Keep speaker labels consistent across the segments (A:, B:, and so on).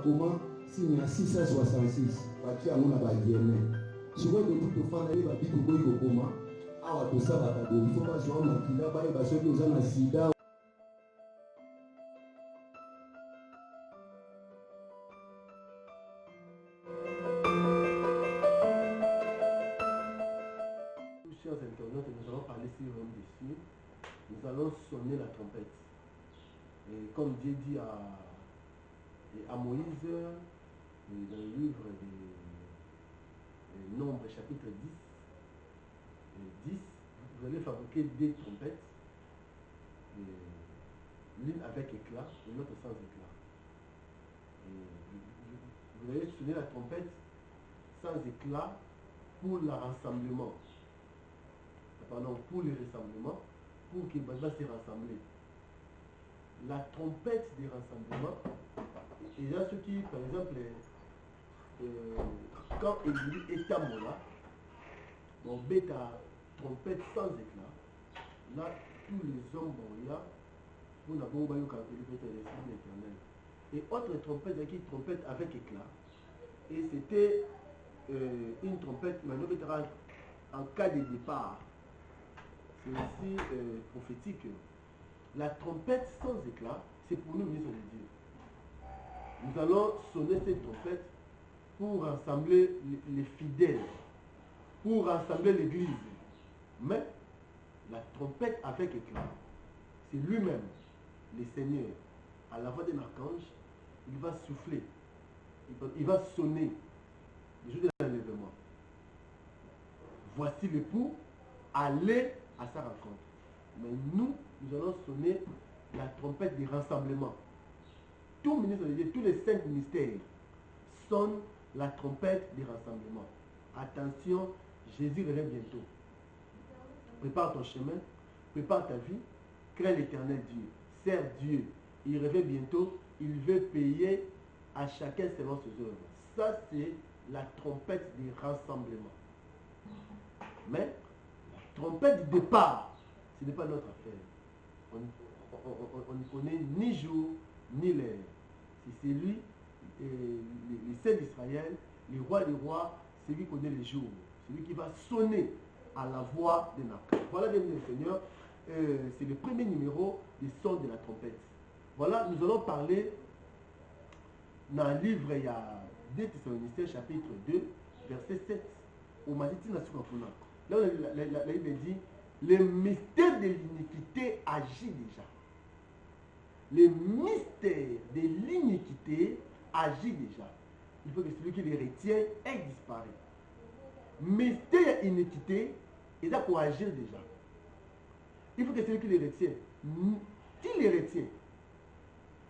A: comment signe à 666 baki yango na baguiene sikoyo tokuti tofanda ye babible boyi kokoma awa tosalaka boye ifo bazwa makila bayeba soki oza na sida. Chers internautes, nous allons parler sur un dessus. Nous allons sonner la trompette. Et comme Dieu dit à Moïse, dans le livre des Nombres, chapitre 10, vous allez fabriquer des trompettes, l'une avec éclat et l'autre sans éclat. Vous allez sonner la trompette sans éclat pour le rassemblement. Pardon, pour le rassemblement, pour qu'il va se rassembler. La trompette des rassemblements, il y a ceux qui, par exemple, quand Élie est à Mola, on met ta trompette sans éclat. Là, tous les hommes, bon, là, pour la bombe, l'éternel. Et autre trompette, il y a une trompette avec éclat. Et c'était une trompette, maintenant, en cas de départ. C'est aussi prophétique. La trompette sans éclat, c'est pour nous, ministre de Dieu. Nous allons sonner cette trompette pour rassembler les fidèles, pour rassembler l'église. Mais la trompette avec éclat, c'est lui-même, le Seigneur, à la voix d'un archange, il va souffler, il va sonner le jour de l'enlèvement. Voici l'époux, allez à sa rencontre. Mais nous allons sonner la trompette du rassemblement. Tout ministre de Dieu, tous les 5 ministères sonnent la trompette du rassemblement. Attention, Jésus revient bientôt. Prépare ton chemin, prépare ta vie, crée l'éternel Dieu, sers Dieu. Il revient bientôt, il veut payer à chacun selon ses œuvres. Ça, c'est la trompette du rassemblement. Mais trompette du départ, ce n'est pas notre affaire. On ne connaît ni jour, ni l'heure. C'est lui, les saints d'Israël, les rois des rois, c'est lui qui connaît les jours. C'est lui qui va sonner à la voix de Naka. Voilà, bien le Seigneur, c'est le premier numéro du son de la trompette. Voilà, nous allons parler dans le livre, il y a 2 Thessaloniciens, chapitre 2, verset 7. Au Maziti Nasukapuna. Là, la Bible dit, le mystère de l'iniquité agit déjà. Le mystère de l'iniquité agit déjà. Il faut que celui qui les retient ait disparu. Mystère de l'iniquité, il a pour agir déjà. Il faut que celui qui les retient, qui les retient?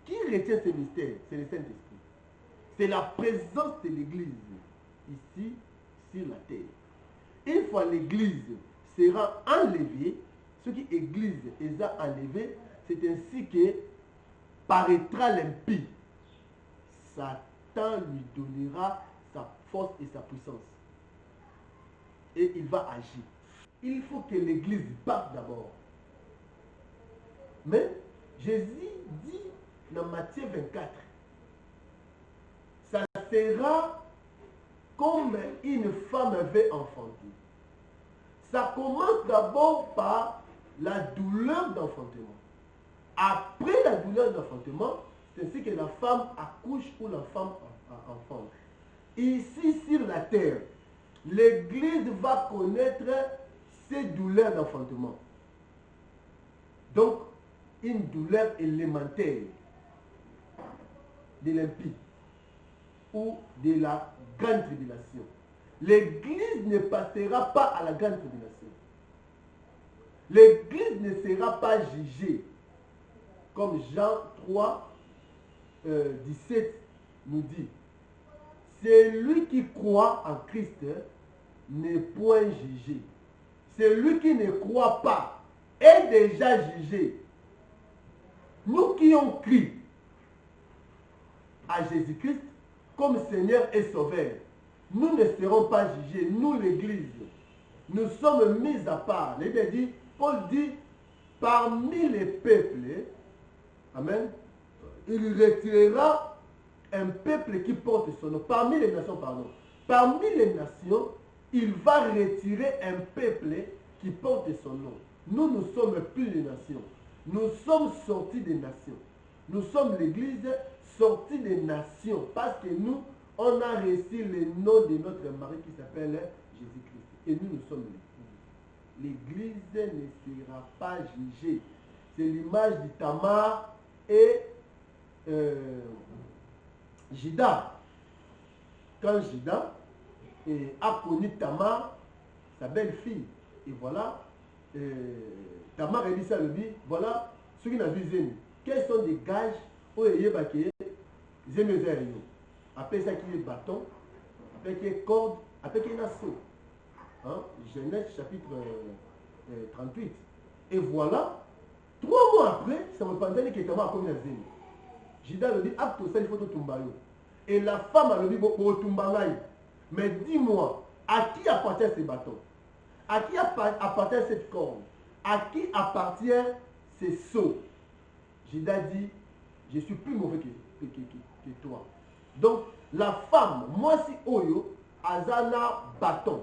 A: Qui retient ce mystère? C'est le Saint-Esprit. C'est la présence de l'Église ici sur la terre. Une fois l'Église sera enlevée, ce qui Église est enlevé, c'est ainsi que paraîtra l'impie. Satan lui donnera sa force et sa puissance. Et il va agir. Il faut que l'Église parte d'abord. Mais Jésus dit dans Matthieu 24, ça sera comme une femme avait enfanté. Ça commence d'abord par la douleur d'enfantement. Après la douleur d'enfantement, c'est ainsi que la femme accouche ou la femme enfante. Ici sur la terre, l'Église va connaître ces douleurs d'enfantement. Donc, une douleur élémentaire de l'impie ou de la grande tribulation. L'Église ne passera pas à la grande tribulation. L'Église ne sera pas jugée. Comme Jean 3, 17 nous dit. Celui qui croit en Christ n'est point jugé. Celui qui ne croit pas est déjà jugé. Nous qui ont cru à Jésus-Christ comme Seigneur et Sauveur, nous ne serons pas jugés, nous l'Église. Nous sommes mis à part. Paul dit, parmi les peuples, amen, il retirera un peuple qui porte son nom. Parmi les nations, pardon. Parmi les nations, il va retirer un peuple qui porte son nom. Nous ne sommes plus les nations. Nous sommes sortis des nations. Nous sommes l'église sortie des nations. Parce que nous, on a reçu le nom de notre mari qui s'appelle Jésus-Christ. Et nous sommes l'église. L'église ne sera pas jugée. C'est l'image de Tamar et Juda. Quand Juda a connu Tamar, sa belle-fille, et voilà, Tamar a dit ça, lui, voilà, ceux qui n'ont vu Zémi. Quels sont des gages où il y a Zémi Zémi? Après ça, qui est bâton, après qui est corde, après qui est assaut. Hein? Genèse chapitre 38. Et voilà, 3 mois après, ça me pendait que Tamar a connu Zémi. Juda lui dit, acte ça, il faut tout tomber. Et la femme a dit, pour tomber. Mais dis-moi, à qui appartient ces bâtons? À qui appartient cette corde? À qui appartient ces seaux? Juda dit, je suis plus mauvais que toi. Donc, la femme, moi si Oyo, Azana bâton,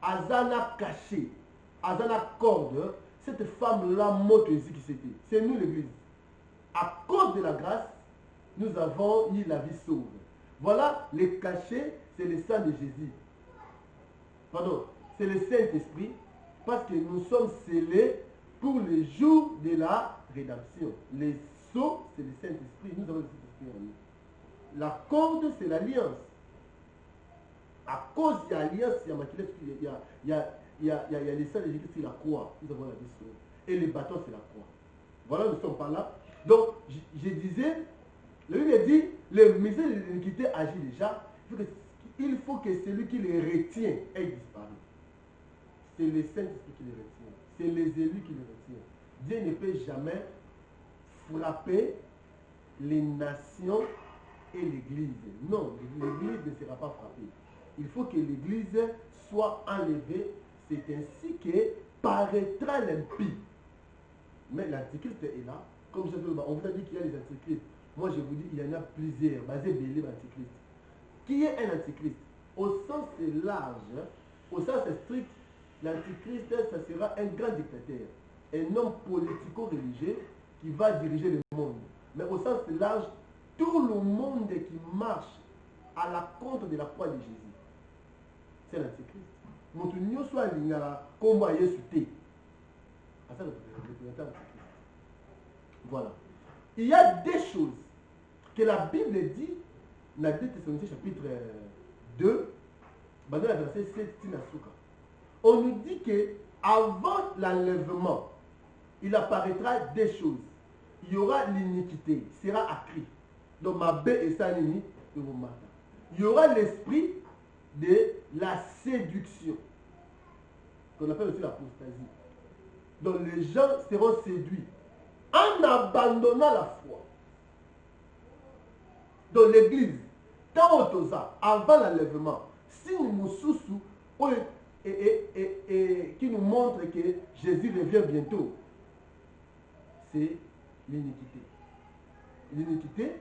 A: Azana caché, Azana corde, cette femme-là montre ici qui c'était. C'est nous l'église. À cause de la grâce, nous avons eu la vie sauve. Voilà, les cachets, c'est le sang de Jésus. Pardon, c'est le Saint-Esprit, parce que nous sommes scellés pour le jour de la rédemption. Les sceaux, c'est le Saint-Esprit. Nous avons le Saint-Esprit en nous. La corde, c'est l'alliance. À cause de l'alliance, il y a les sang de Jésus sur la croix. Nous avons la vie sauve. Et les bâtons, c'est la croix. Voilà, nous ne sommes pas là. Donc, je disais, le Bible dit, le misère de l'iniquité agit déjà. Il faut que celui qui les retient ait disparu. C'est le Saint-Esprit qui les retient. C'est les élus qui les retiennent. Dieu ne peut jamais frapper les nations et l'Église. Non, l'Église ne sera pas frappée. Il faut que l'Église soit enlevée. C'est ainsi que paraîtra l'impie. Mais l'antichrist est là. Comme je vous on vous a dit qu'il y a les antichrists. Moi, je vous dis, il y en a plusieurs. Basé Bélé, l'antichrist. Qui est un antichrist? Au sens large, au sens strict, l'antichrist, ça sera un grand dictateur. Un homme politico-religieux qui va diriger le monde. Mais au sens large, tout le monde qui marche à la contre de la croix de Jésus, c'est l'antichrist. Montunio soit l'ingara, comme à Yesu. À ça, le représentant antichrist. Voilà. Il y a des choses que la Bible dit dans 2 Thessaloniciens chapitre 2, dans la verset 7, on nous dit que avant l'enlèvement, il apparaîtra des choses. Il y aura l'iniquité, sera accrue. Donc ma bé et sa nini, il y aura l'esprit de la séduction, qu'on appelle aussi l'apostasie. Donc les gens seront séduits en abandonnant la foi. Dans l'église, tant au avant l'enlèvement, si nous sous qui nous montre que Jésus revient bientôt, c'est l'iniquité. L'iniquité,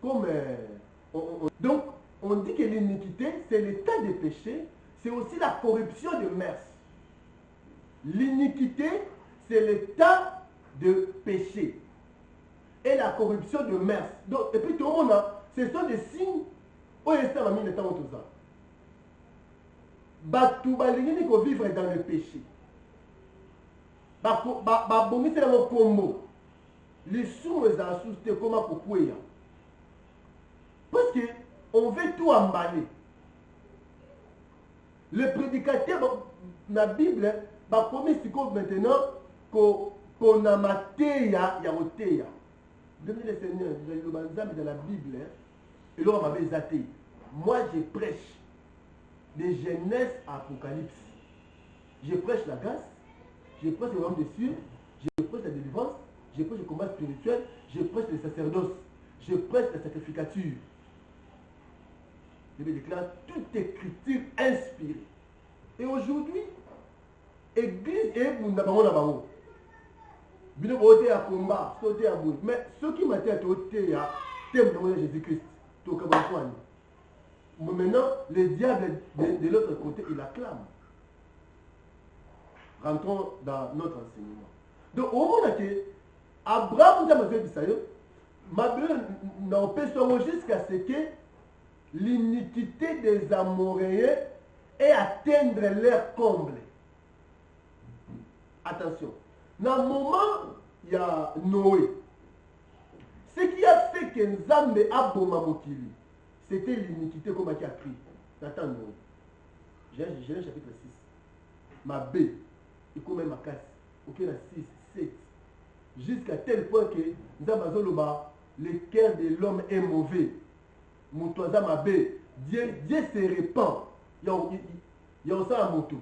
A: comme donc on dit que l'iniquité, c'est l'état de péché, c'est aussi la corruption de mœurs. L'iniquité, c'est l'état de péché et la corruption de mœurs. Donc, et puis tout le monde, ce sont des signes où il y a mis le temps tout ça. Batu balingi ko vivre dans le péché. Ba bongi c'est le combo. Les sous les assustés comment pourquoi. Parce que on veut tout emballer. Le prédicateur dans la Bible va promis maintenant qu'on a maté ya oteya. Demandez le Seigneur, le banzam dans la Bible, et l'homme m'avait zaté. Moi je prêche de Genèse à Apocalypse. Je prêche la grâce, je prêche le royaume des cieux, je prêche la délivrance, je prêche le combat spirituel, je prêche le sacerdoce, je prêche la sacrificature. Je me déclare toute écriture inspirée. Et aujourd'hui, Église et Mundabango Nabango. Mais ceux qui m'attendent au thé, thème de Jésus-Christ. Maintenant, le diable de l'autre côté, il acclame. Rentrons dans notre enseignement. Donc, au moment où Abraham n'a jusqu'à ce que l'iniquité des Amoréens ait atteindre leur comble. Attention. Dans le moment, il y a Noé. Ce qui a fait que Nzambe a bomamokili, c'était l'iniquité comme qui a pris. Nathan Noé. Genèse chapitre 6. Ma B, il comme ma casse. Ok, la 6, 7. Jusqu'à tel point que Nzambe le cœur de l'homme est mauvais. Moutoisa ma B. Dieu se répand. Il y a ça à moto.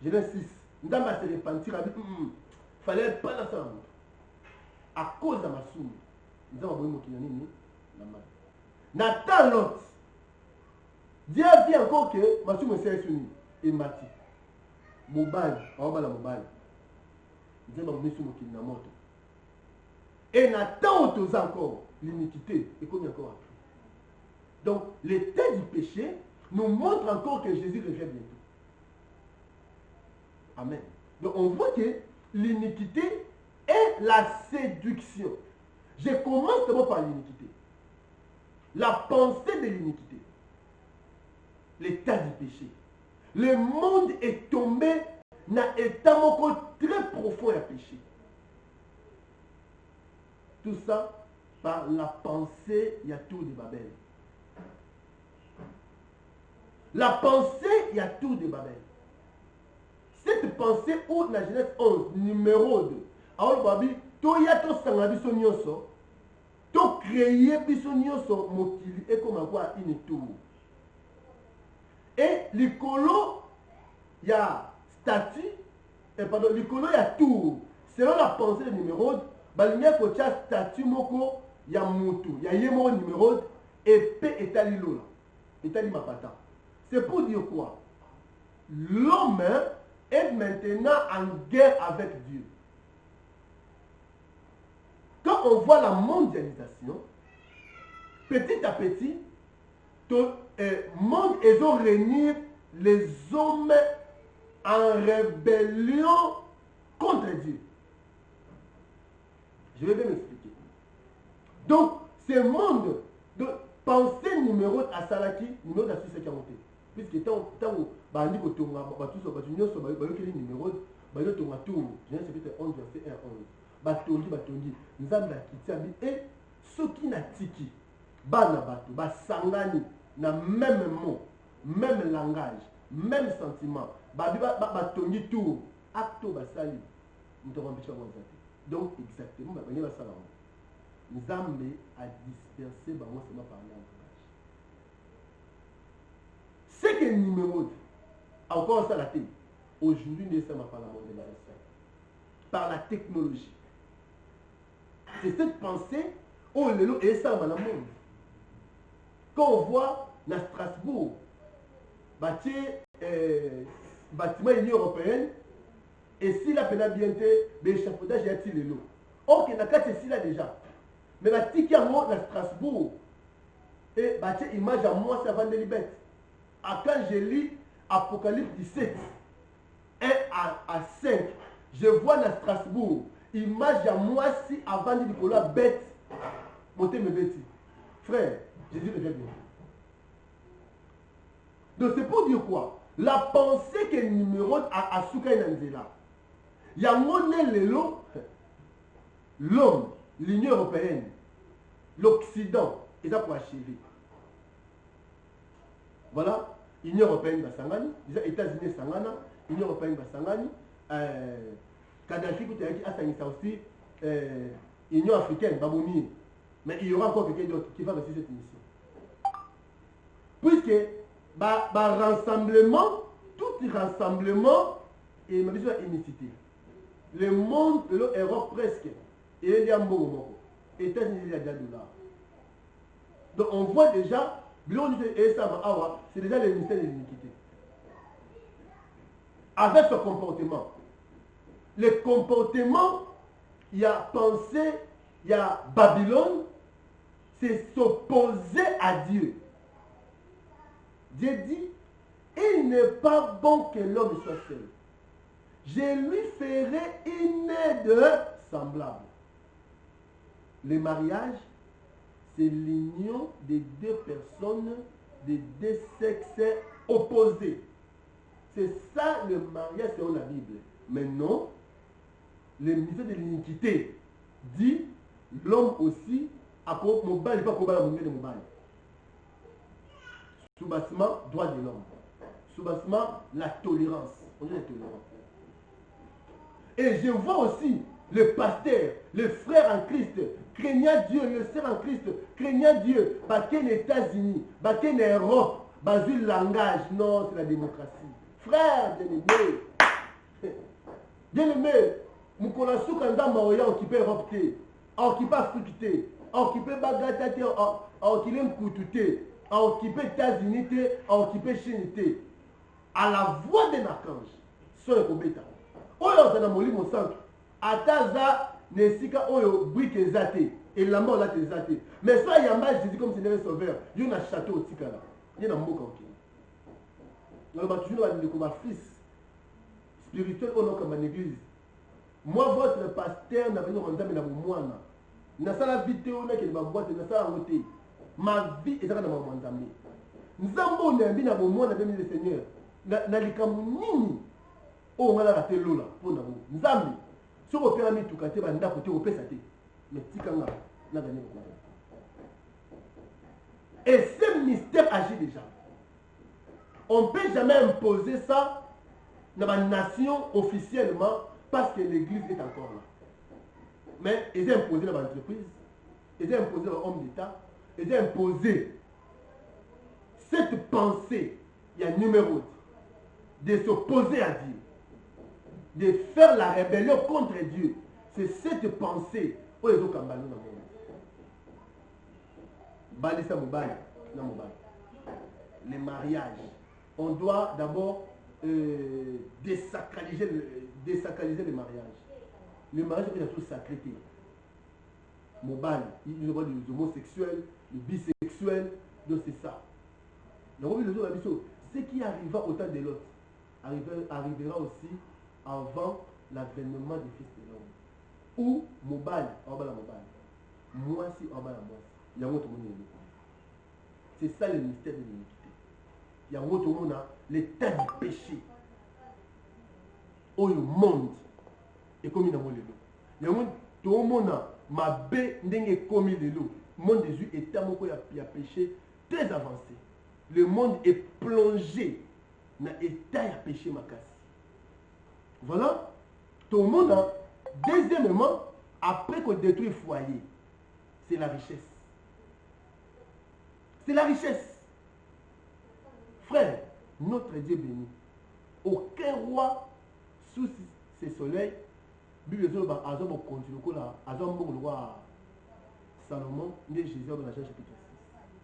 A: Genèse 6. Nzambe se repentir. Fallait pas dans ça. À cause de ma somme, nous avons envoyé mon kinyanini, Nathan Lot. Dieu a dit encore que ma somme est sélectionnée. Et Mati. Mobile, on va la mobile. Nous avons envoyé mon kinyamoto. Et Nathan Lot encore l'iniquité. Et combien encore après? Donc, l'état du péché nous montre encore que Jésus revient bientôt. Amen. Donc, on voit que l'iniquité est la séduction. Je commence d'abord par l'iniquité. La pensée de l'iniquité. L'état du péché. Le monde est tombé dans un état très profond à péché. Tout ça par la pensée, il y a tout de Babel. La pensée, il y a tout de Babel. Cette pensée, où la Genèse 11, numéro 2, alors babi to ya to sanga biso nyonso to créer biso nyonso mokili et comme quoi une tour et likolo ya statut et pardon likolo ya tour selon la pensée de numéro balinga ko cha statut moko ya mutu ya yemo numéro et pe etali lola etali mapata. C'est pour dire quoi? L'homme est maintenant en guerre avec Dieu. Quand on voit la mondialisation, petit à petit, tout monde ils ont réuni les hommes en rébellion contre Dieu. Je vais bien m'expliquer. Donc, ce monde de pensée numéro à Salaki, numéro de la Suisse qui a monté. Puisque tant bandi ko tonga batuso batunyoso bayokeli numéro bayotonga tout. Genèse chapitre 11 verset 1 à 11. Batongi nzambe akiti abi et soki na tiki bana bato basangani na même mot, même langage, même sentiment. Batongi tout acto basali ntorombicha bonzate. Donc exactement babanye basala. Nzambe a dispersé bango seulement par langage. C'est que le numéro encore ça la tête. Aujourd'hui, nous sommes par la mondialisation, par la technologie. C'est cette pensée, oh le lot est ça dans le monde. Quand on voit dans Strasbourg, bâtiment Union européenne, et si la peine bientôt, l'échafaudage est le lot. Or, il y a c'est là déjà. Mais la tique à moi dans Strasbourg, et bâtiment image à moi, ça va de liberté. Quand je lis Apocalypse 17, 1 à 5, je vois dans Strasbourg, image à moi si avant de Nicolas bête, monter mes bêtises. Frère, Jésus revient bien. Donc c'est pour dire quoi? La pensée que le numéro à Souka et Nanzela, il y a l'homme, l'Union européenne, l'Occident, et ça pour achever. Voilà, Union européenne basangani, les États-Unis sangana, Union européenne basangani, Kadhafi a sangisa aussi Union africaine, Baboumi. Mais il y aura encore quelqu'un d'autre qui va passer cette émission. Puisque rassemblement, tout rassemblement est ma vision unicité. Le monde, l'Europe presque, et il y a un bon États-Unis, il y a $. Donc on voit déjà, c'est déjà le ministère de l'iniquité. Avec ce comportement, le comportement, il y a pensée, il y a Babylone, c'est s'opposer à Dieu. Dieu dit, il n'est pas bon que l'homme soit seul. Je lui ferai une aide semblable. Le mariage, c'est l'union de deux personnes de deux sexes opposés. C'est ça le mariage selon la Bible. Mais non, le ministère de l'iniquité dit l'homme aussi a pas de mobile. Sous-bassement, droit de l'homme. Sous-bassement, la tolérance. On dit la tolérance. Et je vois aussi le pasteur, le frère en Christ, craignant Dieu, le sœur en Christ, craignant Dieu, baquer les États-Unis, baquer l'Europe, baquer le langage. Non, c'est la démocratie. Frère, bien-aimé, bien-aimé, nous connaissons quand on a occupé l'Europe, occupé l'Afrique, occupé Bagdad, occupé Mkoutou, occupé les États-Unis, occupé la Chine. À la voix d'un archange, sur le Kobeta. Oyo zana molimo centre ataza nesika oyo brique ezate et la mort là ezate mais soit yamba Jésus comme Seigneur sauveur yo na château otikala yo na mboka ok na ba toujours ba ndeko ba fils spirituel ono comme en église moi votre pasteur na besoin nzambe na bomwana na sala vidéo na ke ba boîte na sala ngote ma vie ezaka na ba nzambe nzambo na mbi na bomwana de le Seigneur na likambo nini oh on a raté lola pour nous nzambi sur au pyramide tout côté ba ndako te opesa te mais tikanga na gagné le combat et ce mystère agit déjà on ne peut jamais imposer ça dans la nation officiellement parce que l'église est encore là mais ils ont imposé dans l'entreprise ils ont imposé dans l'homme d'État ils ont imposé cette pensée il y a un numéro de s'opposer à Dieu de faire la rébellion contre Dieu. C'est cette pensée où ils ont cambané dans le monde. Balisa Moubaye, les mariages. On doit d'abord désacraliser les mariages. Le mariage est tout sacré. Moubaye, il y a les homosexuels, les bisexuels, donc c'est ça. Ce qui arrivera au temps de l'autre arrivera aussi avant l'avènement du Fils de l'homme. Ou mobile, moi si il y a un autre monde. C'est ça le mystère de l'iniquité. Il y a un autre monde, l'état du péché. Où le monde est comme il y a un monde. Il y a un monde, ma bé n'est comme il Le monde des yeux est tellement qu'il y a péché très avancé. Le monde est plongé dans l'état de péché ma casse. Voilà, tout le monde, deuxièmement, après qu'on détruit le foyer, c'est la richesse. C'est la richesse. Frère, notre Dieu béni, aucun roi sous ces soleils, Bible dit que Azam continue là, Azam le roi Salomon, né Jésus dans la chapitre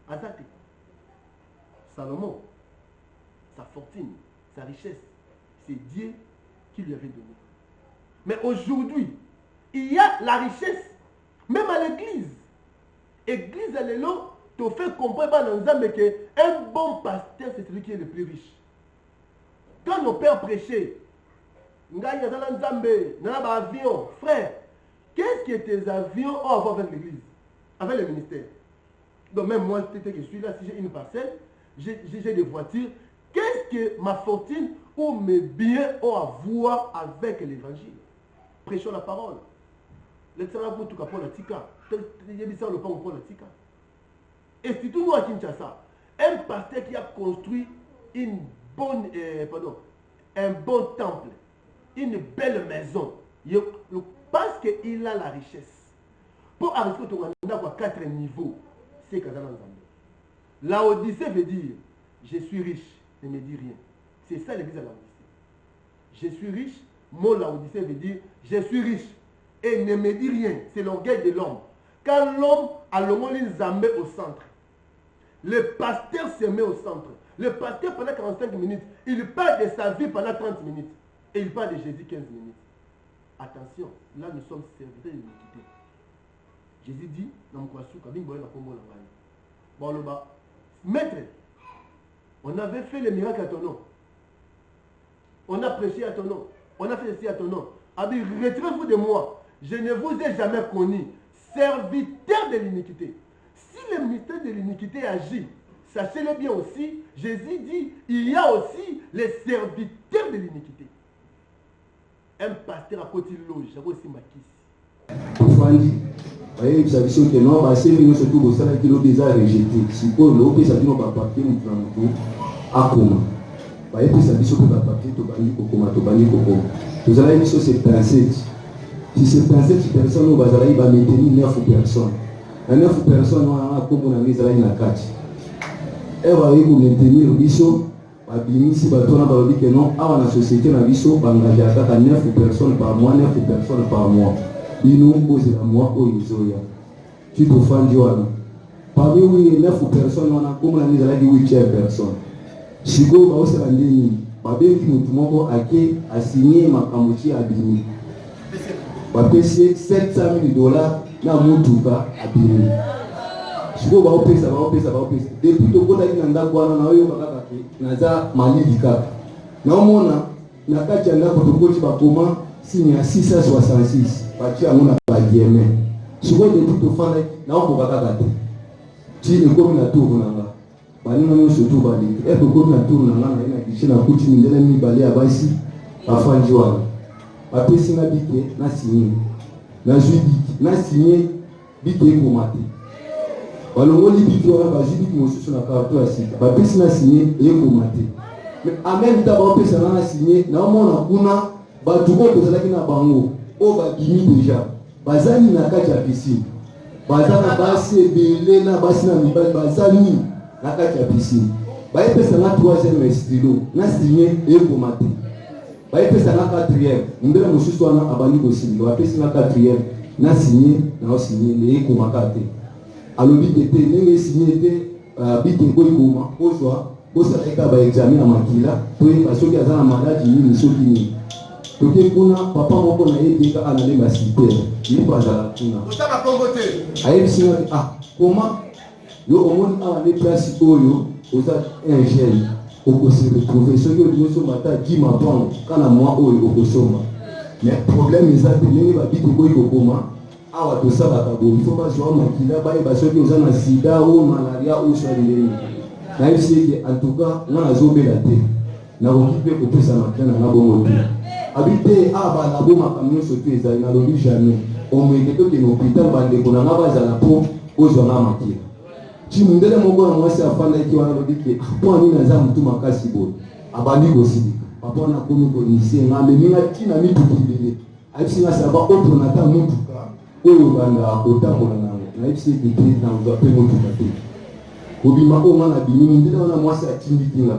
A: 6. Azate. Salomon, sa fortune, sa richesse, c'est Dieu qui lui avait donné. Mais aujourd'hui, il y a la richesse, même à l'église. Église à l'élo, te fait comprendre qu'un bon pasteur, c'est celui qui est le plus riche. Quand nos pères prêchaient, frère, qu'est-ce que tes avions ont à voir avec l'église, avec le ministère? Donc même moi, je suis là, si j'ai une parcelle, j'ai des voitures, qu'est-ce que ma fortune ou mes biens ont à voir avec l'évangile? Prêchons la parole. L'excellent pour tout cas pour la tika. Et surtout nous à Kinshasa, un pasteur qui a construit un bon temple, une belle maison, parce qu'il a la richesse. Pour arriver à 4 niveaux, c'est Kazan Nzambe. La Odyssée veut dire, je suis riche, ne me dis rien. C'est ça l'église à la Odyssée. Je suis riche, mon Laodicée veut dire, je suis riche et ne me dis rien. C'est l'orgueil de l'homme. Quand l'homme a le mot Nzambe au centre, le pasteur se met au centre. Le pasteur pendant 45 minutes, il parle de sa vie pendant 30 minutes. Et il parle de Jésus 15 minutes. Attention, là nous sommes serviteurs de l'iniquité. Jésus dit, maître, on avait fait les miracles à ton nom. On a prêché à ton nom. On a fait ceci à ton nom. Retirez-vous de moi. Je ne vous ai jamais connu. Serviteur de l'iniquité. Si le ministère de l'iniquité agit, sachez-le bien aussi, Jésus dit, il y a aussi les serviteurs de l'iniquité. Un pasteur à côté de loge, j'avais aussi ma kiss.
B: Fandi, voyez, vous avez dit que non, bah c'est mieux surtout pour ça qu'il a déjà rejeté. Si pour l'eau, ça dit non, bah papier, nous prenons à comment. Voyez, puis ça dit sur le papier, tu vas dire comment, tu vas dire comment. Vous allez dire sur ces pincettes. Si ces pincettes personnes, nous allons y maintenir 9 personnes. Les 9 personnes, on a comme on a mis à la carte. Et va y maintenir biso. Si on a dit que non, à la société, on a dit qu'on va engager à 9 personnes par mois, 9 personnes par mois. Ils nous posent la moi au Isoya. Tu te fais du one. Parmi les 9 personnes, on a comme on a mis à la 8e personne. Si vous avez aussi la ligne, Babé qui nous a signé ma camouchi à Bini. Babé c'est $700,000 na mutuka à Bini. Si vous avez ça, depuis que vous avez un d'accord, on a eu un malika. Naomona nakati ya ndako tukochi bakoma signe ya 666 bati yango na bagieme siko de tout fanda na okoka kaka te ti ekomi na tour nanga baninga nyonso tu bali ekomi na tour nanga na ina kishi na kuti mindele mibale ya basi bafandi wana bapesi na bike na signe na jui bike na signe bike ekomate balongoli bike wana bazwi bike mosusu na karto ya sika bapesi na signe ekomate. Mais en même temps, on a signé, on a tout na bango, on va déjà. Bazani na kacha piscine. Bazana basi belé na basi na mibali bazani na kacha piscine. Baye pesa na 3e estilo, na signé et komate. Baye pesa na 4e, ndela mosusu wana abandi kosili, ba pesa na 4e, na signé et komakate. Alobi tete ndenge signé te bite ko ikoma, ozwa bosa eka ba examen na makila to e soki aza na maladi ni soki ni to ke kuna papa moko na ye deka anale ba super ni pa za kuna
A: Otaka Congo te
B: ayi singa comment yo omoni awa ne place oyo oza un jeune oko se retrouver soki o dimoso mata 10 mapan kana moi oyo okosoma mais problème ezate ndenge ba biki ko ikokoma awa to sala ka bo il faut pas jouer makila ba e ba soki oza na sida ou malaria ou soit ndenge. En tout cas, on a zobé la tête. On a occupé pour tout ça maintenant, on a bon. Habité à Balabo, ma camion sauté, ça n'a pas jamais. On me dit que l'hôpital va décoller, on a pas à la peau, aux gens à maquiller. Si nous devons encore moi, c'est à faire qui va nous dire que pour nous, nous avons tout ma casse beau. Abandi aussi. Papa, on a connu pour ici, on a mis la tine à mis tout le avec si ça va autre, on attend mon tout cas. Oh, on a autant pour la nana. Si tu es dans le pays, on tout obima onga na bimi ndina wana mwasi atindikinga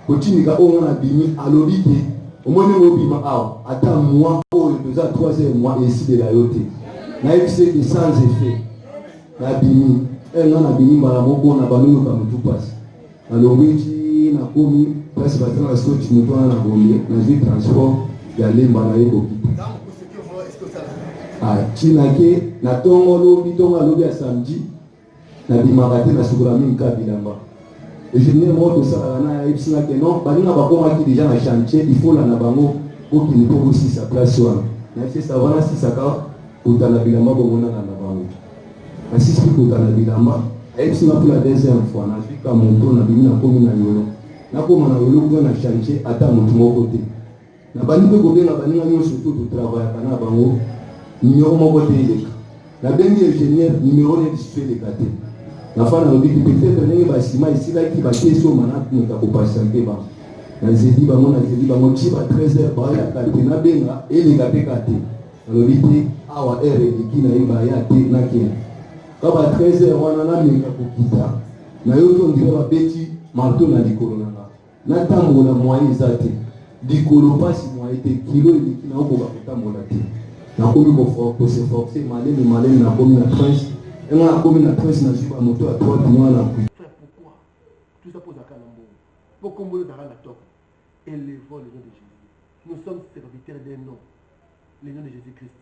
B: kotinika onga na bimi alobite omone obima awa ata moi oyo toza 3e mois ici de la yote na yebise que sans effet na bimi nga na bimi mbala moko na banoyo ka mutu pasi alobiti na komi pasi batana soti mutu wana na bombe na zwi transport ya lemba na yeko chinake na tongo lobi tongo alobi ya samedi na bimarate na sukura minka bilamba et je n'ai pas de ça na ipsina que non balinga bakoma ki déjà na chantier il faut la na bango pour qu'il peut aussi sa place wana na c'est ça wana si ça ka utana bilamba bomona na bango na si si utana bilamba ipsina pour la deuxième fois na fika monto na bimina komi na yolo na koma na yolo kwa na chantier ata mutu moko te na bani pe ko benga baninga nyonso tout to travail kana bango numéro moko te eleka na bengi ingénieur numéro ne display de kate la femme a dit que peut-être les bâtiments ici là qui va sur maintenant nous ta patienter ba na zedi ba mona zedi ba mo chiba 13h ba ya kate na benga et les kate kate alors dit awa ere qui na iba ya te na ke ka ba 13h wana na menga kokita na yo to ndira ba beti marto na likolo na tambola moyen zate likolo pasi moyen te kilo et qui na ko ba tambola te na komi ko se forcer malé na komi na 13. Et on a commis la presse na jiba moto à 3 mois là.
A: Frère, pourquoi tout ça pose à Kalambo? Pour combler dans la top. Élevons le nom de Jésus. Nous sommes serviteurs d'un nom. Le nom de Jésus-Christ.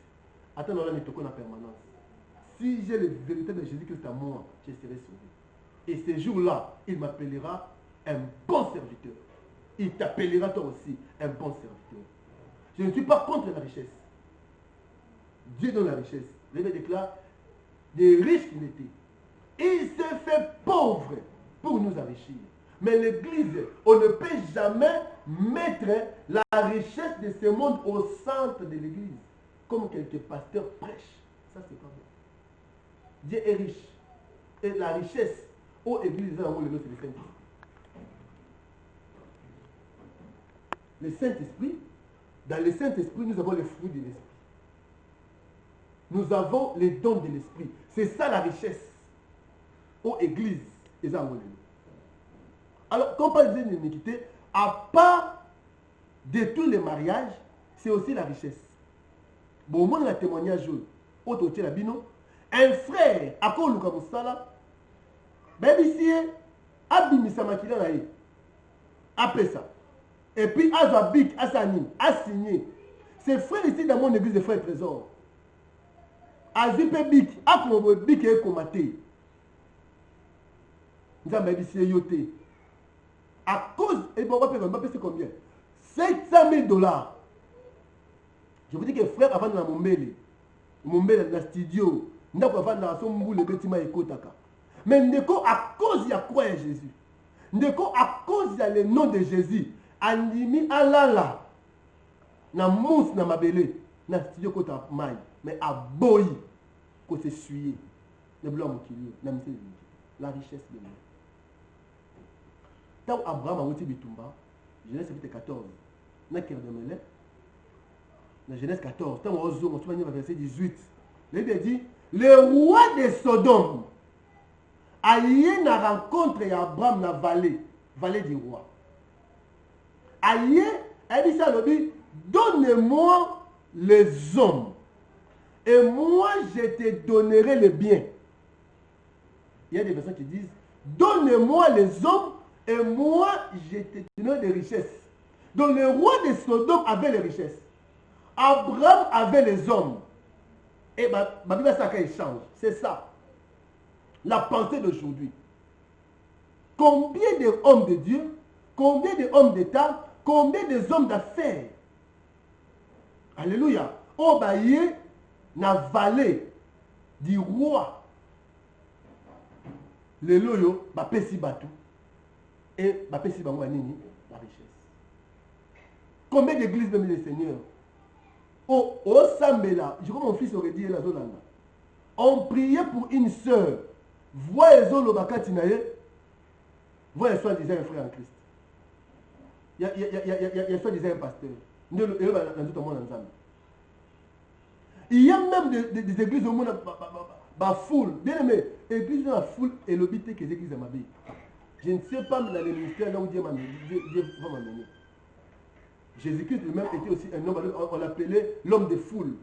A: Attends, on a mis en permanence. si j'ai le véritable Jésus-Christ à moi, je serai sauvé. Et ce jour-là, il m'appellera un bon serviteur. Il t'appellera toi aussi un bon serviteur. Je ne suis pas contre la richesse. Dieu donne la richesse. L'Évêque déclare, des riches qu'il était. Il s'est fait pauvre pour nous enrichir. Mais l'Église, on ne peut jamais mettre la richesse de ce monde au centre de l'Église. Comme quelques pasteurs prêchent. Ça, c'est pas bon. Dieu est riche. Et la richesse, aux églises, c'est le Saint-Esprit. Le Saint-Esprit, dans le Saint-Esprit, nous avons les fruits de l'Esprit. Nous avons les dons de l'Esprit. C'est ça la richesse. Aux églises, et ça, alors, quand on parle d'iniquité, à part de tous les mariages, c'est aussi la richesse. Bon, au moins, le témoignage, un frère, à quoi le Kamusala, ben ici, Abimisa Makila Naï, après ça. Et puis, Azabik, Assanim, a signé. Ces frères ici dans mon église de frères trésors. Azipebik, Akomobik et Komate. Nous avons ici Yoté. À cause, et bon, on va payer combien? 700 000 $. Je vous dis que frère, avant de la Mombele, dans le studio, nous avons avant de la Somboule, le bâtiment et Kotaka. Mais ndeko, à cause de quoi Jésus? Ndeko, à cause de le nom de Jésus, Andimi Alala, na mousse na mabele, na studio Kota Mai, mais à Boyi, côté suye, le blanc mokili, la richesse de l'homme. Tant Abraham a outi Bitumba, Genèse chapitre 14, na Kerdemelé, dans Genèse 14, tant Ozo, on trouve verset 18, il dit, le roi de Sodome a eu une rencontre avec Abraham dans la vallée du roi. Aïe, elle dit ça, elle dit, donne-moi les hommes, et moi je te donnerai le bien. Il y a des personnes qui disent, donne-moi les hommes, et moi je te donnerai des richesses. Donc le roi de Sodome avait les richesses. Abraham avait les hommes. Et ma Bible, ça change. C'est ça. La pensée d'aujourd'hui. Combien d'hommes de Dieu, combien d'hommes d'État, combien d'hommes d'affaires, alléluia, ont baillé dans la vallée du roi. Le loyo, bapesi batou. Et bapesi bango nini, la richesse. Combien d'églises même le Seigneur? Oh, Sambela, je crois que mon fils aurait dit la Zolanda. On priait pour une sœur. Voyez Zolo Bakatinaye. Voyez soi-disant un frère en Christ. Il y a soi-disant un pasteur. Il y a même des églises au monde, foule. Bien aimé, église dans la foule et l'obité que les églises de ma vie. Je ne sais pas dans les ministères là où Dieu va m'amener. Jésus-Christ lui-même était aussi un homme, on l'appelait l'homme de foule.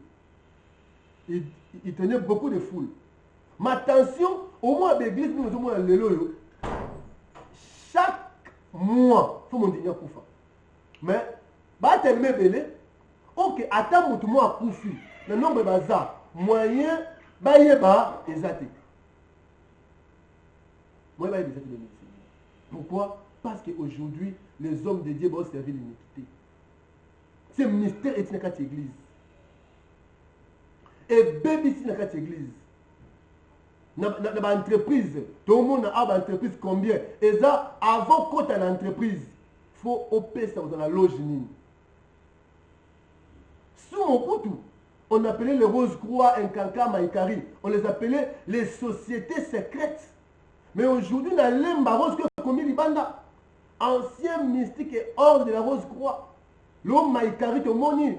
A: Il tenait beaucoup de foule. Mais attention, au moins à l'église, nous sommes dans l'élo. Chaque mois, il faut mon digner pour faire. Mais, bah, tu es belé. Ok, attends, tout le monde a poussé. Le nombre de bazar, moyen, bah, il y a exact. Moi, il y a exact. Pourquoi? Parce qu'aujourd'hui, les hommes de Dieu vont servir l'iniquité. C'est ministère et une église. Et bébé ici dans cette église. Dans l'entreprise, tout le monde a une entreprise combien? Et ça, avant qu'on ait l'entreprise, il faut opérer ça dans la loge. Sous mon poutou, on appelait les Rose-Croix, Nkanka, Maïkari. On les appelait les sociétés secrètes. Mais aujourd'hui, dans l'Emba Rose-Croix, comme Libanda, ancien mystique et hors de la Rose-Croix. L'homme Maïkari, tout le monde.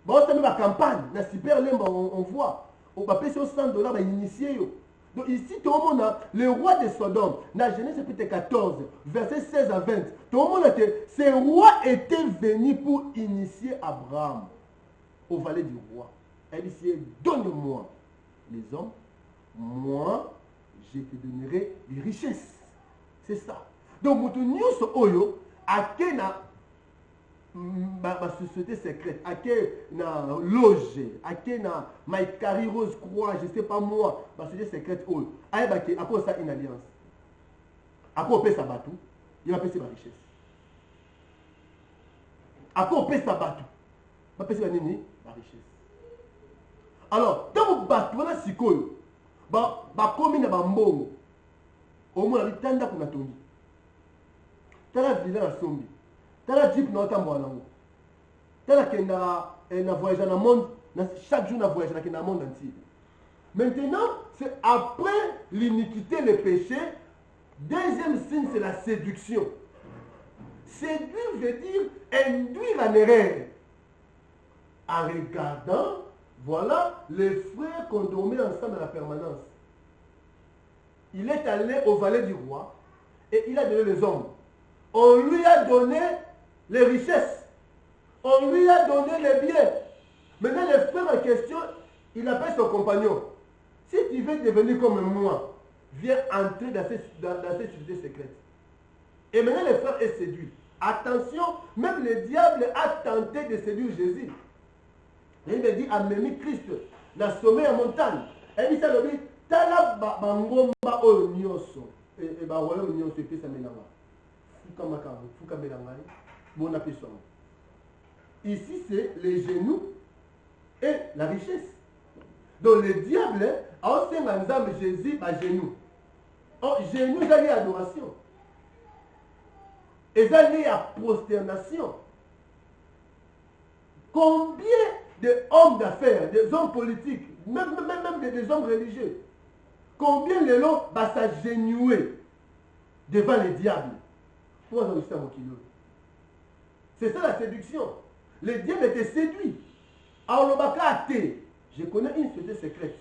A: Bon, on a la campagne, dans Super Lemba, on voit. On va payer $100 pour initier. Donc ici, tout le monde a le roi de Sodome, dans Genèse chapitre 14, verset 16 à 20. Tout le monde a dit, ce roi était venu pour initier Abraham au valet du roi. Elle dit, donne-moi les hommes, moi, je te donnerai les richesses. C'est ça. Donc, nous sommes Oyo, à Kena, ma société secrète, à quelle na loge, à quelle na Maïkari Rose Croix, je sais pas moi, ma société secrète, à quoi ça une alliance? À quoi on paie sa bateau? Il va payer sa richesse. À quoi on paie sa bateau? Il va payer sa richesse. Alors, dans mon bateau, voilà si cool. Comme na bambongo. Au moins, il tanda qu'on a toni. T'as la villa à Sombi. T'as la jeep na otambo anango. T'as la kenda na voyage dans le monde, chaque jour na voyage dans le monde entier. Maintenant, c'est après l'iniquité, le péché. Deuxième signe, c'est la séduction. Séduire veut dire induire en erreur. En regardant, voilà les frères qu'on dormait ensemble à la permanence. Il est allé au valet du roi et il a donné les hommes. On lui a donné les richesses. On lui a donné les biens. Maintenant, le frère en question, il appelle son compagnon. Si tu veux devenir comme moi, viens entrer dans cette société secrète. Et maintenant, le frère est séduit. Attention, même le diable a tenté de séduire Jésus. Et il me dit, Amémi Christ, la sommet à montagne. Et il s'est dit, Tala bangomba o nyoso. Et bah, voilà, o nyoso, et puis ça m'énerve. Ici, c'est les genoux et la richesse. Donc, le diable a aussi un ensemble Jésus à genoux. Oh, genoux, il y a adoration. Et il y a prosternation. Combien d'hommes d'affaires, des hommes politiques, même des hommes religieux, combien les gens vont s'agenouiller devant le diable? C'est ça la séduction. Le diable était séduit. Alors, je connais une société secrète.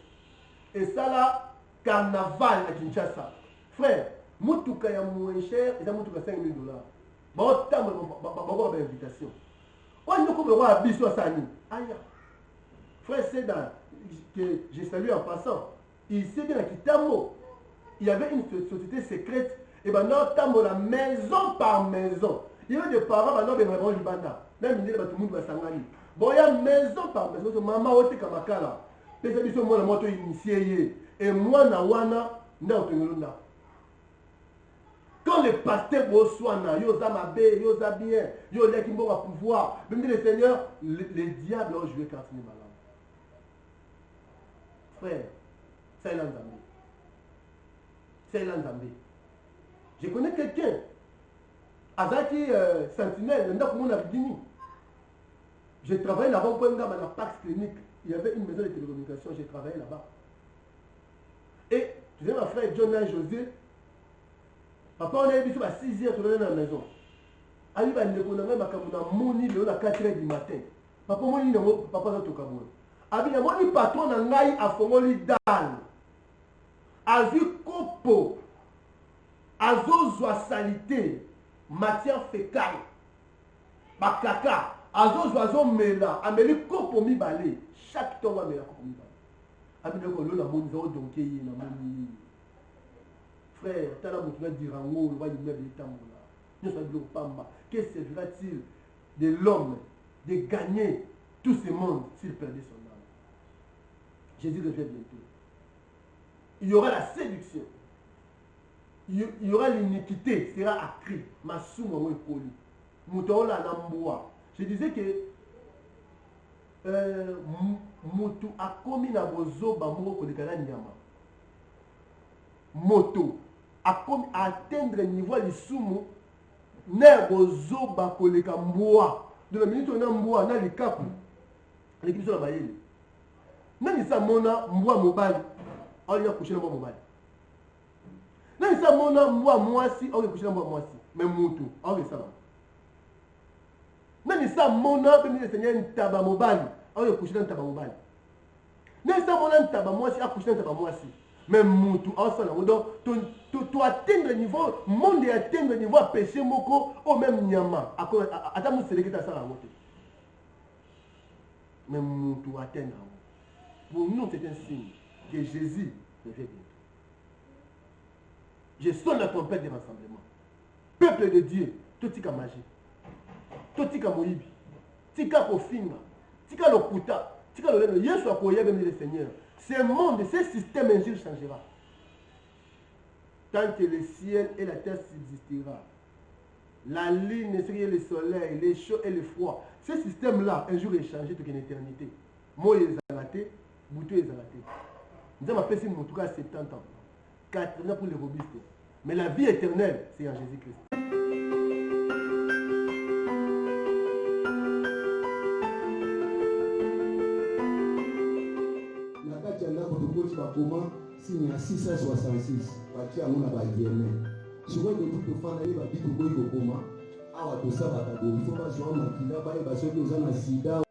A: Et ça là, carnaval à Kinshasa. Frère, Moutouka ya moins cher, et ça Moutouka $5 000. Bon, t'as une invitation. On ne peut pas avoir biso à Sani. Aïe. Frère, c'est dans que je salue en passant. Il sait bien qu'il Kitamo. Il y avait une société secrète. Et bien, nous la maison par maison. Il y avait des parents, maintenant, ils vont Libanda. Même il y a tout le monde va s'engager. Bon, il y a maison par maison. Maman, on est comme ça. Et c'est moi, la moto initiée. Et moi, Nawana, Naotengelunda. Quand les pasteurs reçoivent, ils ont mabé, ils ont bien, ils ont l'équipe à pouvoir. Même les seigneurs, les diables ont joué quand c'est malade. Frère, c'est l'Anzambé. C'est l'Anzambé. Je connais quelqu'un, Azaki Sentinelle, j'ai travaillé là-bas pour un Pax Clinique. Il y avait une maison de télécommunications, j'ai travaillé là-bas. Et tu sais, ma frère John et José, papa, on a eu à 6 heures, tu dans la maison. Ali va nous connaître même à Moni, à 4 heures du matin. Papa, moi, il papa, ça te caboule. Abi, moi, il patron en Naï à Fongoli Dan. Azu Kopo. Azozwa salité, matière fécale, bakaka, azozwa mela, ameli kopo mi balé, chaque temps va mela kopo mi balé. Abi ko lona moni zo donké na moni. Frère, tala mutu na dirango, va yimbe bitambola. Nous sommes pamba. Que servira-t-il de l'homme de gagner tout ce monde s'il perdait son âme? Jésus revient bientôt. Il y aura la séduction. Il y aura l'iniquité, sera accrue. Je disais que Moutou a commis na bozo bamuro kolekana nyama. Moto a atteindre le niveau du sumo ne bozo ba koleka mboa. De la minute on a mboa na likapu. L'équipe sur la bayeli. Nani sa mona mboa mobile. On y a couché na mboa mobile. Nani sa mona mboa mwasi, on y a couché na mboa mwasi. Mais Moutou, on y a ça. Nani sa mona pe mi seigneur ntaba mobile, on y a couché na ntaba mobile. Nani sa mona ntaba mwasi, a couché na ntaba mwasi. Mais Moutou, on s'en a. Donc, tu atteindre le niveau, monde atteindre le niveau à péché moko, au même nyama. Attends, moi, c'est le qui t'a ça la moto. Mais Moutou atteindre. Pour nous, c'est un signe que Jésus revient bientôt. Je sonne la trompette du rassemblement. Peuple de Dieu, tout est magie. totika moyibi tika kofinga tika lokuta tika loleno yesu akoya bien le Seigneur. Ce monde, ce système un jour changera. Tant que le ciel et la terre subsistera, la lune, le soleil, les chauds et les froids, ce système-là, un jour est changé toute une éternité. Moi, il est arrêté, Boutou est arrêté. Nous avons fait en tout cas 70 ans. 80 ans pour les robustes. Mais la vie éternelle, c'est en Jésus-Christ.
B: Comment signe à 666 batia ngona ba yeme sikoyo to fana ye ba bitu ko comment awa to saba ka do il faut pas jouer makila ba soki oza na sida